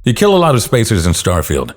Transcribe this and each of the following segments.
You kill a lot of spacers in Starfield.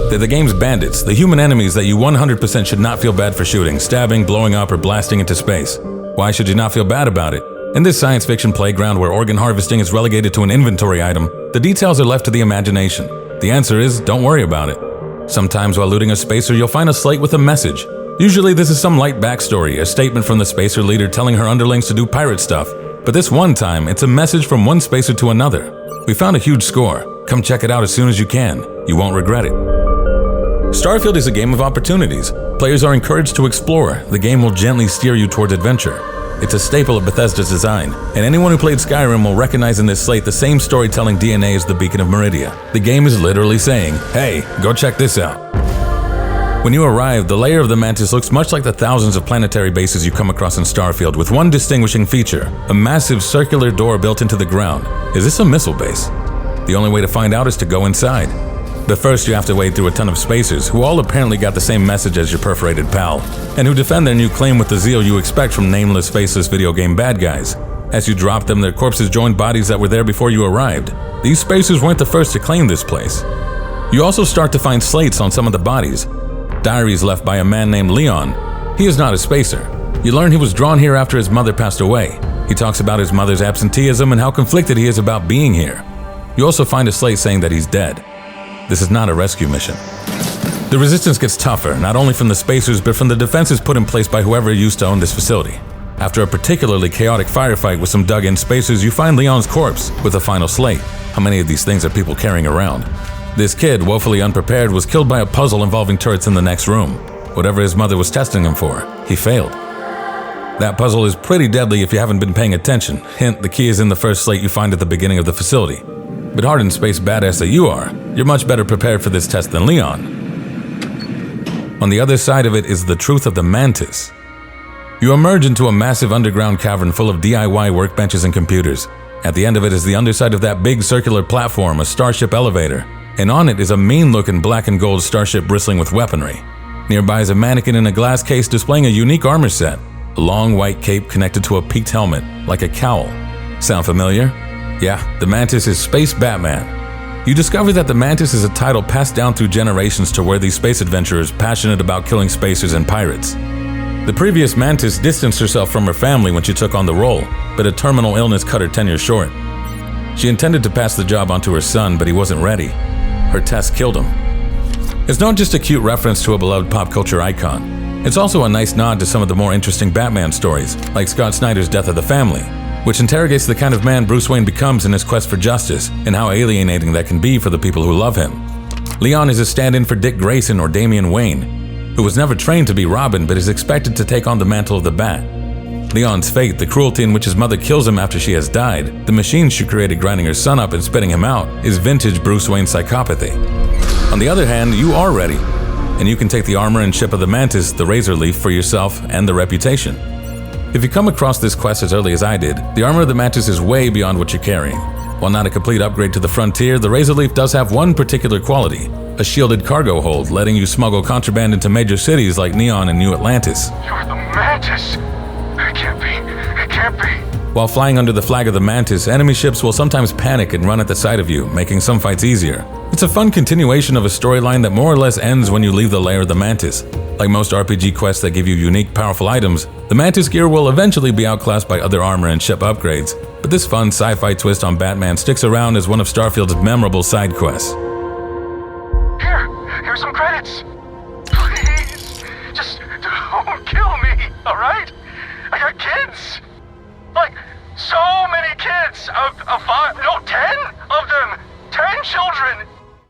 They're the game's bandits, the human enemies that you 100% should not feel bad for shooting, stabbing, blowing up, or blasting into space. Why should you not feel bad about it? In this science fiction playground where organ harvesting is relegated to an inventory item, the details are left to the imagination. The answer is, don't worry about it. Sometimes while looting a spacer, you'll find a slate with a message. Usually this is some light backstory, a statement from the spacer leader telling her underlings to do pirate stuff. But this one time, it's a message from one spacer to another. We found a huge score. Come check it out as soon as you can. You won't regret it. Starfield is a game of opportunities. Players are encouraged to explore. The game will gently steer you towards adventure. It's a staple of Bethesda's design, and anyone who played Skyrim will recognize in this slate the same storytelling DNA as the Beacon of Meridia. The game is literally saying, hey, go check this out. When you arrive, the lair of the Mantis looks much like the thousands of planetary bases you come across in Starfield, with one distinguishing feature, a massive circular door built into the ground. Is this a missile base? The only way to find out is to go inside. But first you have to wade through a ton of spacers, who all apparently got the same message as your perforated pal, and who defend their new claim with the zeal you expect from nameless, faceless video game bad guys. As you drop them, their corpses join bodies that were there before you arrived. These spacers weren't the first to claim this place. You also start to find slates on some of the bodies, diaries left by a man named Leon. He is not a spacer. You learn he was drawn here after his mother passed away. He talks about his mother's absenteeism and how conflicted he is about being here. You also find a slate saying that he's dead. This is not a rescue mission. The resistance gets tougher, not only from the spacers, but from the defenses put in place by whoever used to own this facility. After a particularly chaotic firefight with some dug-in spacers, you find Leon's corpse with a final slate. How many of these things are people carrying around? This kid, woefully unprepared, was killed by a puzzle involving turrets in the next room. Whatever his mother was testing him for, he failed. That puzzle is pretty deadly if you haven't been paying attention. Hint, the key is in the first slate you find at the beginning of the facility. But hardened space badass that you are, you're much better prepared for this test than Leon. On the other side of it is the truth of the Mantis. You emerge into a massive underground cavern full of DIY workbenches and computers. At the end of it is the underside of that big circular platform, a starship elevator, and on it is a mean-looking black and gold starship bristling with weaponry. Nearby is a mannequin in a glass case displaying a unique armor set, a long white cape connected to a peaked helmet, like a cowl. Sound familiar? Yeah, the Mantis is Space Batman. You discover that the Mantis is a title passed down through generations to worthy space adventurers passionate about killing spacers and pirates. The previous Mantis distanced herself from her family when she took on the role, but a terminal illness cut her tenure short. She intended to pass the job on to her son, but he wasn't ready. Her test killed him. It's not just a cute reference to a beloved pop culture icon. It's also a nice nod to some of the more interesting Batman stories, like Scott Snyder's Death of the Family, which interrogates the kind of man Bruce Wayne becomes in his quest for justice and how alienating that can be for the people who love him. Leon is a stand-in for Dick Grayson or Damian Wayne, who was never trained to be Robin but is expected to take on the mantle of the Bat. Leon's fate, the cruelty in which his mother kills him after she has died, the machine she created grinding her son up and spitting him out, is vintage Bruce Wayne psychopathy. On the other hand, you are ready, and you can take the armor and ship of the Mantis, the Razor Leaf, for yourself and the reputation. If you come across this quest as early as I did, the armor of the Mantis is way beyond what you're carrying. While not a complete upgrade to the Frontier, the Razor Leaf does have one particular quality, a shielded cargo hold, letting you smuggle contraband into major cities like Neon and New Atlantis. You're the Mantis! It can't be. It can't be. While flying under the flag of the Mantis, enemy ships will sometimes panic and run at the sight of you, making some fights easier. It's a fun continuation of a storyline that more or less ends when you leave the lair of the Mantis. Like most RPG quests that give you unique, powerful items, the Mantis gear will eventually be outclassed by other armor and ship upgrades, but this fun sci-fi twist on Batman sticks around as one of Starfield's memorable side quests. Here's some credits. Please, just don't kill me, alright? I got kids. Like, so many kids. 5, no, 10 of them. 10 children.